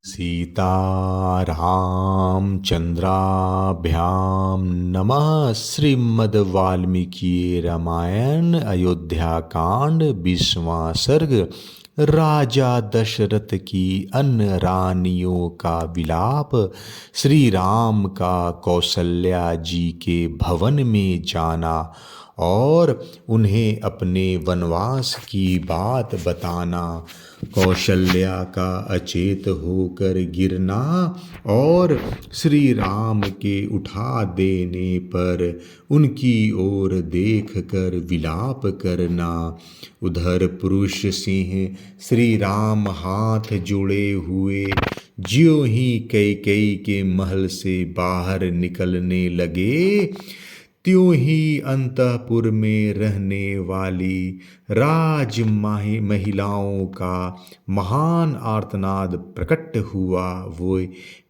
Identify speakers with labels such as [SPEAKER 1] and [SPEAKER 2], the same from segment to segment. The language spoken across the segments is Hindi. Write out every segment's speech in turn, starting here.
[SPEAKER 1] सीतारामचन्द्राभ्यां नमः। श्रीमद् वाल्मीकि रामायण अयोध्या कांड 20वां सर्ग। राजा दशरथ की अन्य रानियों का विलाप। श्री राम का कौशल्या जी के भवन में जाना और उन्हें अपने वनवास की बात बताना। कौशल्या का अचेत होकर गिरना और श्री राम के उठा देने पर उनकी ओर देखकर विलाप करना। उधर पुरुष सिंह श्री राम हाथ जोड़े हुए ज्यों ही कैकेयी के महल से बाहर निकलने लगे, त्यों ही अंतःपुर में रहने वाली राज महिलाओं का महान आर्तनाद प्रकट हुआ। वो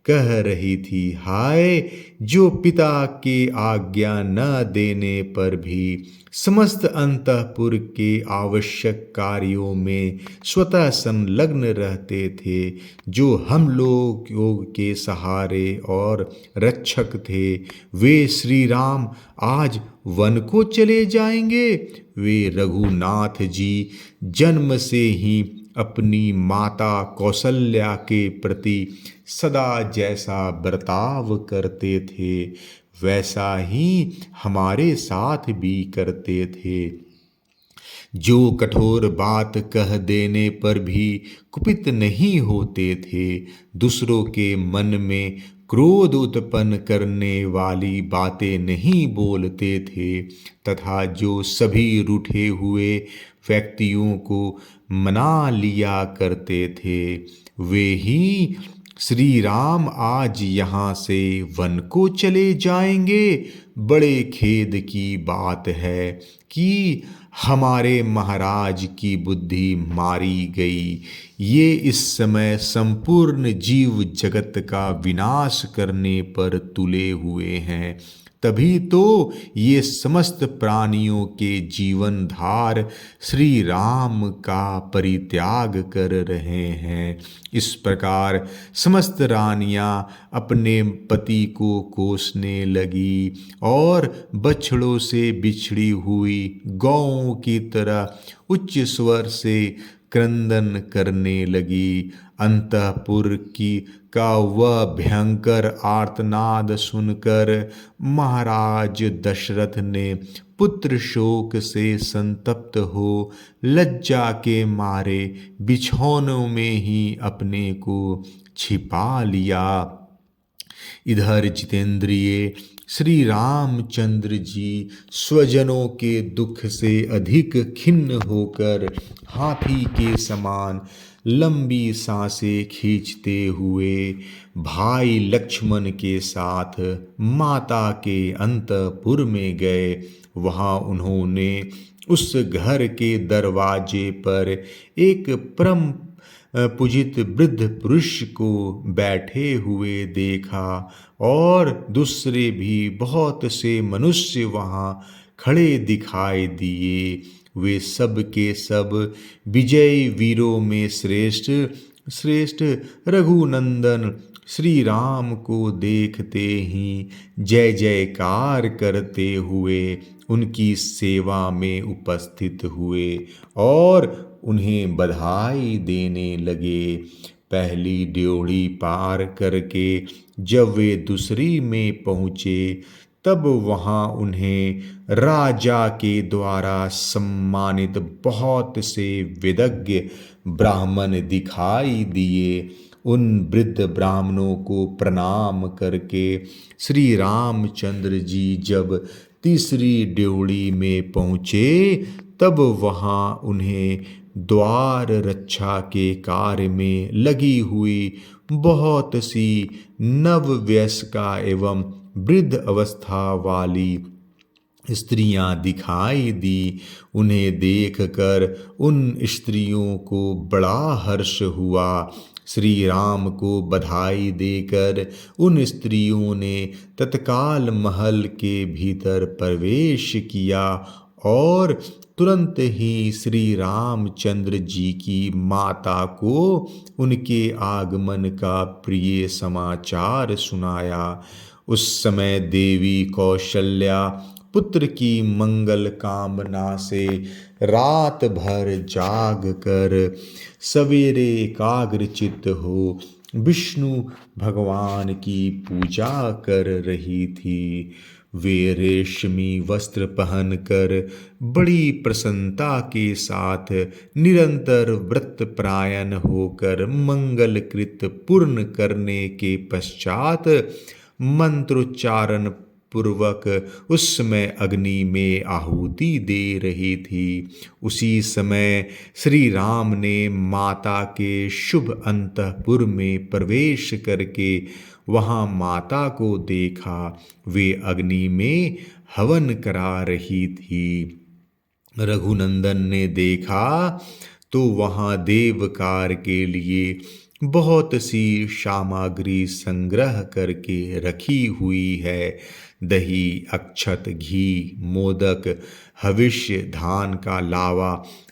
[SPEAKER 1] कह रही थी, हाय, जो पिता के आज्ञा न देने पर भी समस्त अंतःपुर के आवश्यक कार्यों में स्वतः संलग्न रहते थे, जो हम लोगों के सहारे और रक्षक थे, वे श्री राम आज वन को चले जाएंगे। वे रघुनाथ जी जन्म से ही अपनी माता कौशल्या के प्रति सदा जैसा बर्ताव करते थे, वैसा ही हमारे साथ भी करते थे। जो कठोर बात कह देने पर भी कुपित नहीं होते थे, दूसरों के मन में क्रोध उत्पन्न करने वाली बातें नहीं बोलते थे, तथा जो सभी रूठे हुए व्यक्तियों को मना लिया करते थे, वे ही श्री राम आज यहाँ से वन को चले जाएंगे। बड़े खेद की बात है कि हमारे महाराज की बुद्धि मारी गई। ये इस समय संपूर्ण जीव जगत का विनाश करने पर तुले हुए हैं, तभी तो ये समस्त प्राणियों के जीवन धार श्री राम का परित्याग कर रहे हैं। इस प्रकार समस्त रानियां अपने पति को कोसने लगी और बछड़ों से बिछड़ी हुई गौओं की तरह उच्च स्वर से क्रंदन करने लगी। अंतःपुर की का वह भयंकर आर्तनाद सुनकर महाराज दशरथ ने पुत्र शोक से संतप्त हो लज्जा के मारे बिछौनों में ही अपने को छिपा लिया। इधर जितेंद्रिय श्री रामचंद्र जी स्वजनों के दुख से अधिक खिन्न होकर हाथी के समान लंबी सांसें खींचते हुए भाई लक्ष्मण के साथ माता के अंतपुर में गए। वहां उन्होंने उस घर के दरवाजे पर एक परम पूजित वृद्ध पुरुष को बैठे हुए देखा और दूसरे भी बहुत से मनुष्य वहां खड़े दिखाई दिए। वे सब के सब विजय वीरों में श्रेष्ठ रघुनंदन श्री राम को देखते ही जय जयकार करते हुए उनकी सेवा में उपस्थित हुए और उन्हें बधाई देने लगे। पहली ड्योढ़ी पार करके जब वे दूसरी में पहुँचे, तब वहाँ उन्हें राजा के द्वारा सम्मानित बहुत से विदग्ध ब्राह्मण दिखाई दिए। उन वृद्ध ब्राह्मणों को प्रणाम करके श्री रामचंद्र जी जब तीसरी ड्योढ़ी में पहुँचे, तब वहाँ उन्हें द्वार रक्षा के कार्य में लगी हुई बहुत सी नववयस्का एवं वृद्ध अवस्था वाली स्त्रियां दिखाई दी। उन्हें देखकर उन स्त्रियों को बड़ा हर्ष हुआ। श्री राम को बधाई देकर उन स्त्रियों ने तत्काल महल के भीतर प्रवेश किया और तुरंत ही श्री रामचंद्र जी की माता को उनके आगमन का प्रिय समाचार सुनाया। उस समय देवी कौशल्या पुत्र की मंगल कामना से रात भर जाग कर सवेरे एकाग्रचित्त हो विष्णु भगवान की पूजा कर रही थी। वे रेशमी वस्त्र पहनकर बड़ी प्रसन्नता के साथ निरंतर व्रत परायण होकर मंगलकृत पूर्ण करने के पश्चात मंत्रोच्चारण पूर्वक उस समय अग्नि में आहुति दे रही थी। उसी समय श्री राम ने माता के शुभ अंतःपुर में प्रवेश करके वहाँ माता को देखा। वे अग्नि में हवन करा रही थी। रघुनंदन ने देखा तो वहाँ देव कार्य के लिए बहुत सी सामग्री संग्रह करके रखी हुई है। दही, अक्षत, घी, मोदक, हविष्य, धान का लावा,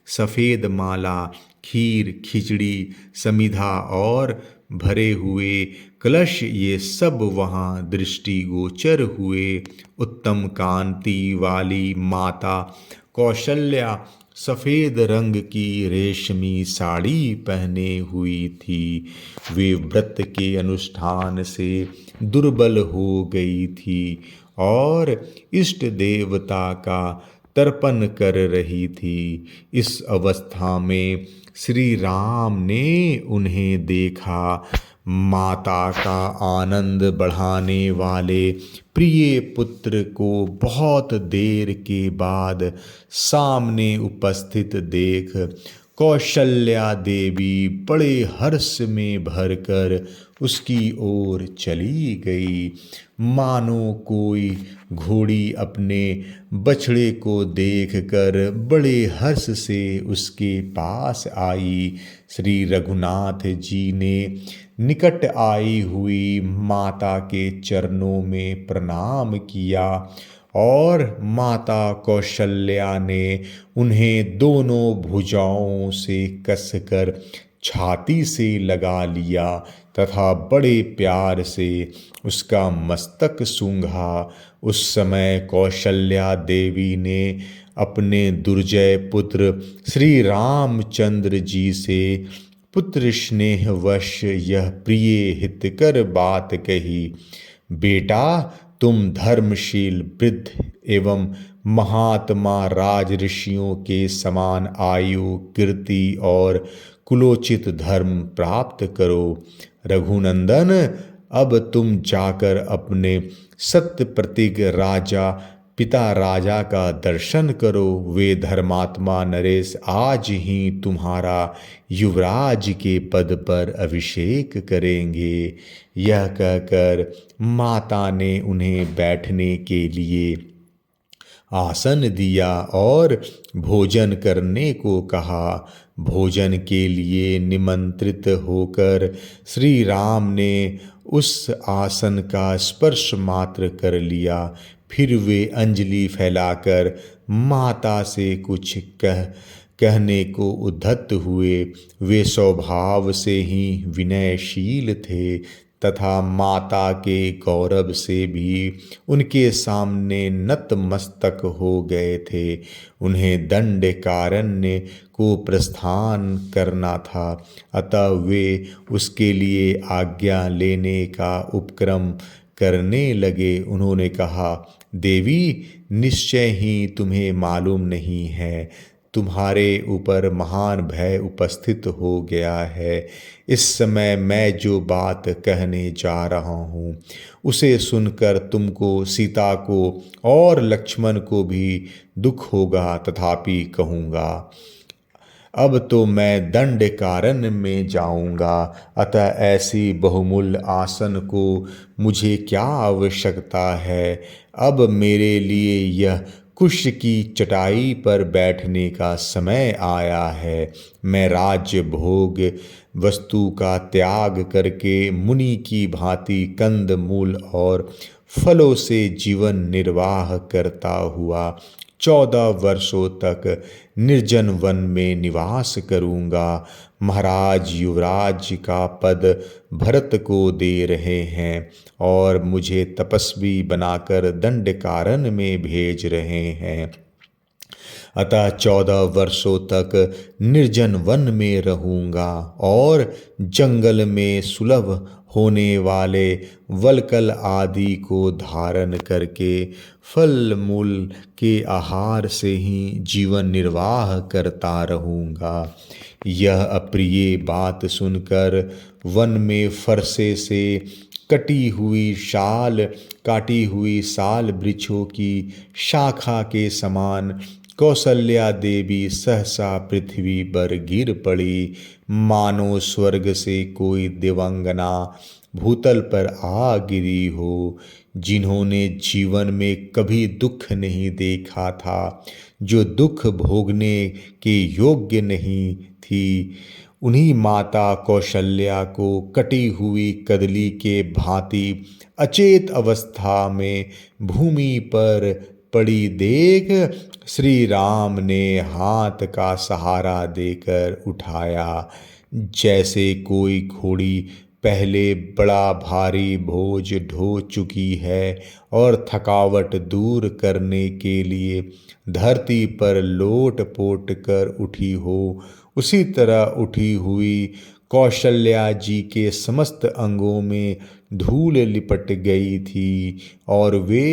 [SPEAKER 1] सफ़ेद माला, खीर, खिचड़ी, समिधा और भरे हुए कलश, ये सब वहाँ दृष्टिगोचर हुए। उत्तम कांति वाली माता कौशल्या सफ़ेद रंग की रेशमी साड़ी पहने हुई थी। वे व्रत के अनुष्ठान से दुर्बल हो गई थी और इष्ट देवता का तर्पण कर रही थी। इस अवस्था में श्री राम ने उन्हें देखा। माता का आनंद बढ़ाने वाले प्रिय पुत्र को बहुत देर के बाद सामने उपस्थित देख कौशल्या देवी बड़े हर्ष में भरकर उसकी ओर चली गई। मानो कोई घोड़ी अपने बछड़े को देखकर बड़े हर्ष से उसके पास आई। श्री रघुनाथ जी ने निकट आई हुई माता के चरणों में प्रणाम किया और माता कौशल्या ने उन्हें दोनों भुजाओं से कसकर छाती से लगा लिया तथा बड़े प्यार से उसका मस्तक सूंघा। उस समय कौशल्या देवी ने अपने दुर्जय पुत्र श्री रामचंद्र जी से पुत्र स्नेहवश यह प्रिय हितकर बात कही। बेटा, तुम धर्मशील वृद्ध एवं महात्मा राज ऋषियों के समान आयु, कीर्ति और कुलोचित धर्म प्राप्त करो। रघुनंदन, अब तुम जाकर अपने सत्य प्रतीक राजा पिता राजा का दर्शन करो। वे धर्मात्मा नरेश आज ही तुम्हारा युवराज के पद पर अभिषेक करेंगे। यह कहकर माता ने उन्हें बैठने के लिए आसन दिया और भोजन करने को कहा। भोजन के लिए निमंत्रित होकर श्री राम ने उस आसन का स्पर्श मात्र कर लिया। फिर वे अंजलि फैलाकर माता से कुछ कहने को उद्धत हुए। वे स्वभाव से ही विनयशील थे तथा माता के गौरव से भी उनके सामने नतमस्तक हो गए थे। उन्हें दंडकारण्य को प्रस्थान करना था, अतः वे उसके लिए आज्ञा लेने का उपक्रम करने लगे। उन्होंने कहा, देवी, निश्चय ही तुम्हें मालूम नहीं है, तुम्हारे ऊपर महान भय उपस्थित हो गया है। इस समय मैं जो बात कहने जा रहा हूँ उसे सुनकर तुमको, सीता को और लक्ष्मण को भी दुख होगा, तथापि कहूँगा। अब तो मैं दंडकारण्य में जाऊंगा, अतः ऐसी बहुमूल्य आसन को मुझे क्या आवश्यकता है। अब मेरे लिए यह कुश की चटाई पर बैठने का समय आया है। मैं राज्य भोग वस्तु का त्याग करके मुनि की भांति कंद मूल और फलों से जीवन निर्वाह करता हुआ 14 वर्षों तक निर्जन वन में निवास करूंगा। महाराज युवराज का पद भरत को दे रहे हैं और मुझे तपस्वी बनाकर दंडकारण्य में भेज रहे हैं। अतः 14 वर्षों तक निर्जन वन में रहूंगा और जंगल में सुलभ होने वाले वलकल आदि को धारण करके फल मूल के आहार से ही जीवन निर्वाह करता रहूंगा। यह अप्रिय बात सुनकर वन में फरसे से काटी हुई साल वृक्षों की शाखा के समान कौसल्या देवी सहसा पृथ्वी पर गिर पड़ी, मानो स्वर्ग से कोई दिवंगना भूतल पर आ गिरी हो। जिन्होंने जीवन में कभी दुख नहीं देखा था, जो दुख भोगने के योग्य नहीं थी, उन्हीं माता कौशल्या को कटी हुई कदली के भांति अचेत अवस्था में भूमि पर पड़ी देख श्री राम ने हाथ का सहारा देकर उठाया। जैसे कोई घोड़ी पहले बड़ा भारी बोझ ढो चुकी है और थकावट दूर करने के लिए धरती पर लोट पोट कर उठी हो, उसी तरह उठी हुई कौशल्या जी के समस्त अंगों में धूल लिपट गई थी और वे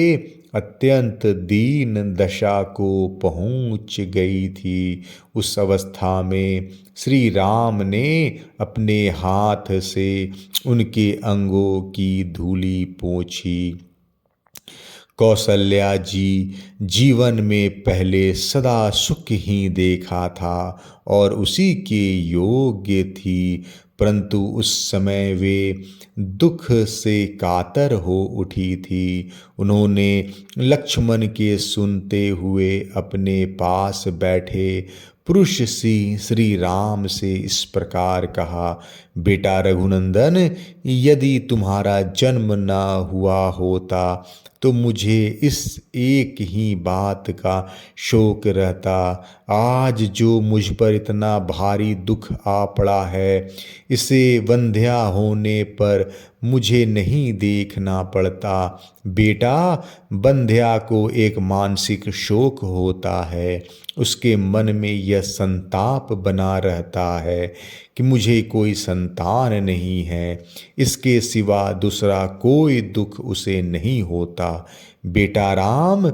[SPEAKER 1] अत्यंत दीन दशा को पहुंच गई थी। उस अवस्था में श्री राम ने अपने हाथ से उनके अंगों की धूली पोंछी। कौशल्या जी जीवन में पहले सदा सुख ही देखा था और उसी के योग्य थी, परंतु उस समय वे दुख से कातर हो उठी थी। उन्होंने लक्ष्मण के सुनते हुए अपने पास बैठे पुरुष श्री राम से इस प्रकार कहा, बेटा रघुनंदन, यदि तुम्हारा जन्म न हुआ होता तो मुझे इस एक ही बात का शोक रहता। आज जो मुझ पर इतना भारी दुख आ पड़ा है, इसे वंध्या होने पर मुझे नहीं देखना पड़ता। बेटा, वंध्या को एक मानसिक शोक होता है, उसके मन में यह संताप बना रहता है कि मुझे कोई संतान नहीं है, इसके सिवा दूसरा कोई दुख उसे नहीं होता। बेटा राम,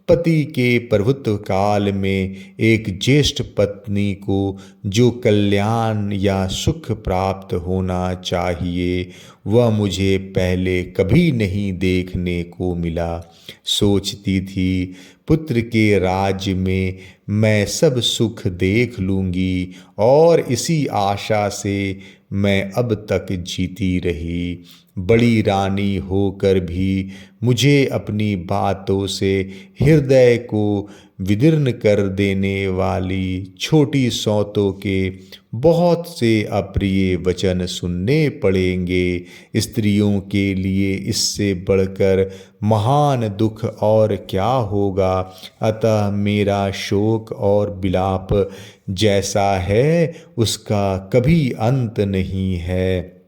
[SPEAKER 1] पति के प्रभुत्व काल में एक ज्येष्ठ पत्नी को जो कल्याण या सुख प्राप्त होना चाहिए, वह मुझे पहले कभी नहीं देखने को मिला। सोचती थी पुत्र के राज्य में मैं सब सुख देख लूँगी और इसी आशा से मैं अब तक जीती रही। बड़ी रानी होकर भी मुझे अपनी बातों से हृदय को विदीर्ण कर देने वाली छोटी सौतों के बहुत से अप्रिय वचन सुनने पड़ेंगे। स्त्रियों के लिए इससे बढ़कर महान दुख और क्या होगा। अतः मेरा शोक और विलाप जैसा है उसका कभी अंत नहीं है।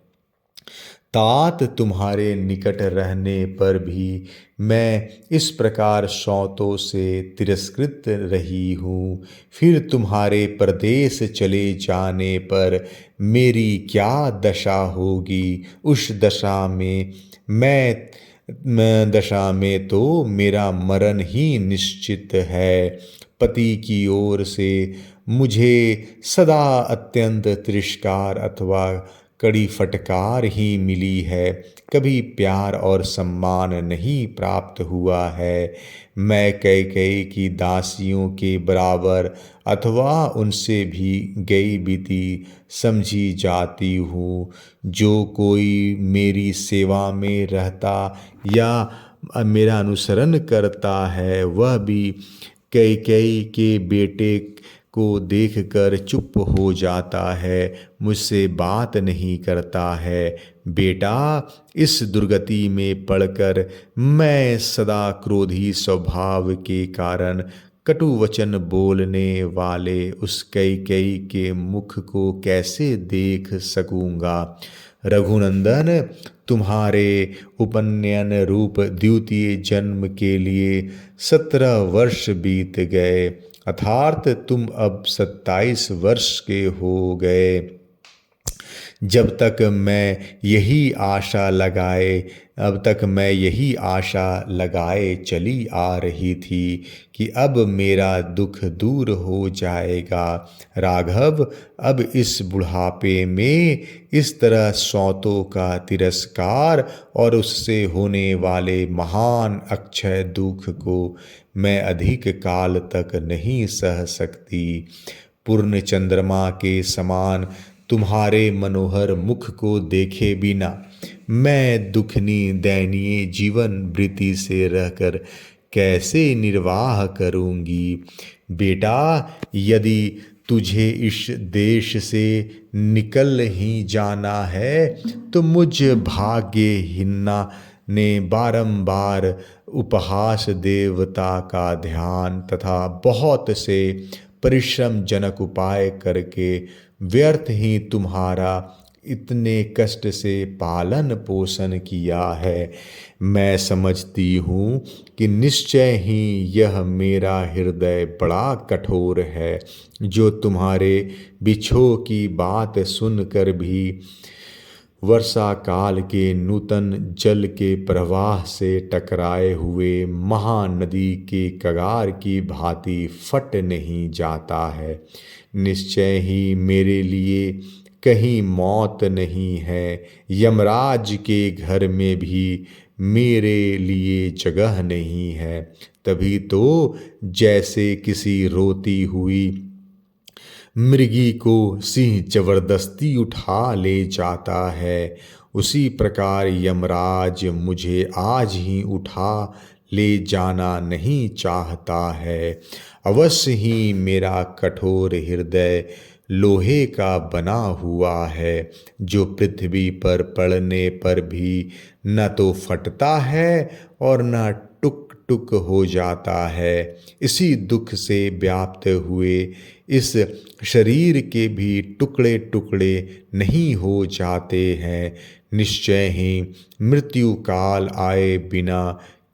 [SPEAKER 1] तात, तुम्हारे निकट रहने पर भी मैं इस प्रकार सौतों से तिरस्कृत रही हूँ, फिर तुम्हारे प्रदेश चले जाने पर मेरी क्या दशा होगी। उस दशा में तो मेरा मरण ही निश्चित है। पति की ओर से मुझे सदा अत्यंत तिरस्कार अथवा कड़ी फटकार ही मिली है, कभी प्यार और सम्मान नहीं प्राप्त हुआ है। मैं कैकेयी की दासियों के बराबर अथवा उनसे भी गई बीती समझी जाती हूँ। जो कोई मेरी सेवा में रहता या मेरा अनुसरण करता है, वह भी कैकेयी के बेटे को देखकर चुप हो जाता है, मुझसे बात नहीं करता है। बेटा, इस दुर्गति में पड़कर मैं सदा क्रोधी स्वभाव के कारण कटु वचन बोलने वाले उस कैकेयी के मुख को कैसे देख सकूंगा। रघुनंदन, तुम्हारे उपनयन रूप द्वितीय जन्म के लिए 17 वर्ष बीत गए, अर्थात तुम अब 27 वर्ष के हो गए। जब तक मैं यही आशा लगाए चली आ रही थी कि अब मेरा दुख दूर हो जाएगा। राघव, अब इस बुढ़ापे में इस तरह सौतों का तिरस्कार और उससे होने वाले महान अक्षय दुख को मैं अधिक काल तक नहीं सह सकती। पूर्ण चंद्रमा के समान तुम्हारे मनोहर मुख को देखे बिना मैं दुखनी दयनीय जीवन वृत्ति से रहकर कैसे निर्वाह करूंगी। बेटा, यदि तुझे इस देश से निकल ही जाना है तो मुझ भाग्यहीना ने बारंबार उपहास देवता का ध्यान तथा बहुत से परिश्रम जनक उपाय करके व्यर्थ ही तुम्हारा इतने कष्ट से पालन पोषण किया है। मैं समझती हूँ कि निश्चय ही यह मेरा हृदय बड़ा कठोर है, जो तुम्हारे बिछोह की बात सुनकर भी वर्षा काल के नूतन जल के प्रवाह से टकराए हुए महानदी के कगार की भांति फट नहीं जाता है। निश्चय ही मेरे लिए कहीं मौत नहीं है, यमराज के घर में भी मेरे लिए जगह नहीं है। तभी तो जैसे किसी रोती हुई मृगी को सिंह जबरदस्ती उठा ले जाता है, उसी प्रकार यमराज मुझे आज ही उठा ले जाना नहीं चाहता है। अवश्य ही मेरा कठोर हृदय लोहे का बना हुआ है, जो पृथ्वी पर पड़ने पर भी न तो फटता है और न टुक टुक हो जाता है। इसी दुख से व्याप्त हुए इस शरीर के भी टुकड़े टुकड़े नहीं हो जाते हैं। निश्चय ही मृत्यु काल आए बिना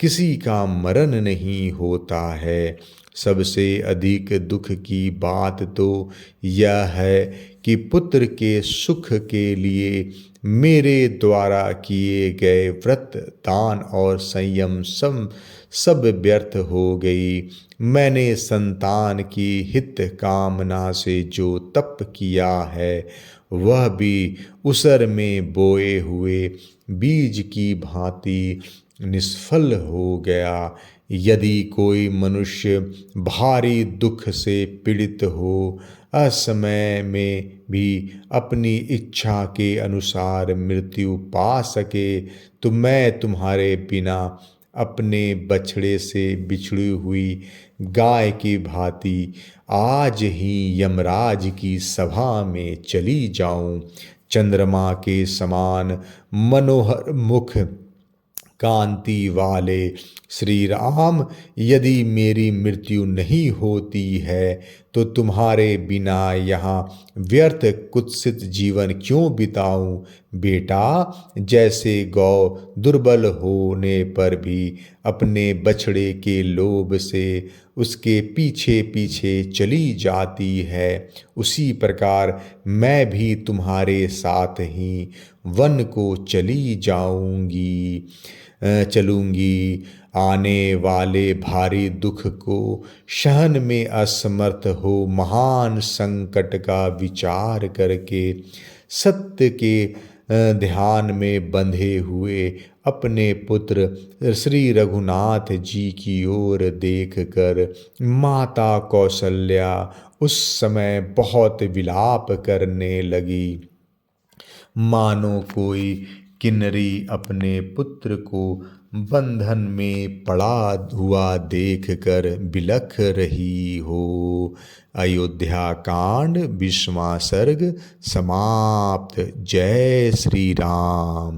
[SPEAKER 1] किसी का मरण नहीं होता है। सबसे अधिक दुख की बात तो यह है कि पुत्र के सुख के लिए मेरे द्वारा किए गए व्रत, दान और संयम सब व्यर्थ हो गई। मैंने संतान की हित कामना से जो तप किया है, वह भी उसर में बोए हुए बीज की भांति निष्फल हो गया। यदि कोई मनुष्य भारी दुख से पीड़ित हो, असमय में भी अपनी इच्छा के अनुसार मृत्यु पा सके, तो मैं तुम्हारे बिना अपने बछड़े से बिछड़ी हुई गाय की भांति आज ही यमराज की सभा में चली जाऊं। चंद्रमा के समान मनोहर मुख कांति वाले श्री राम, यदि मेरी मृत्यु नहीं होती है तो तुम्हारे बिना यहाँ व्यर्थ कुत्सित जीवन क्यों बिताऊं। बेटा, जैसे गौ दुर्बल होने पर भी अपने बछड़े के लोभ से उसके पीछे पीछे चली जाती है, उसी प्रकार मैं भी तुम्हारे साथ ही वन को चलूंगी। आने वाले भारी दुख को सहन में असमर्थ हो महान संकट का विचार करके सत्य के ध्यान में बंधे हुए अपने पुत्र श्री रघुनाथ जी की ओर देखकर माता कौशल्या उस समय बहुत विलाप करने लगी, मानो कोई किन्नरी अपने पुत्र को बंधन में पड़ा हुआ देखकर बिलख रही हो। अयोध्या कांड 20वां सर्ग समाप्त। जय श्री राम।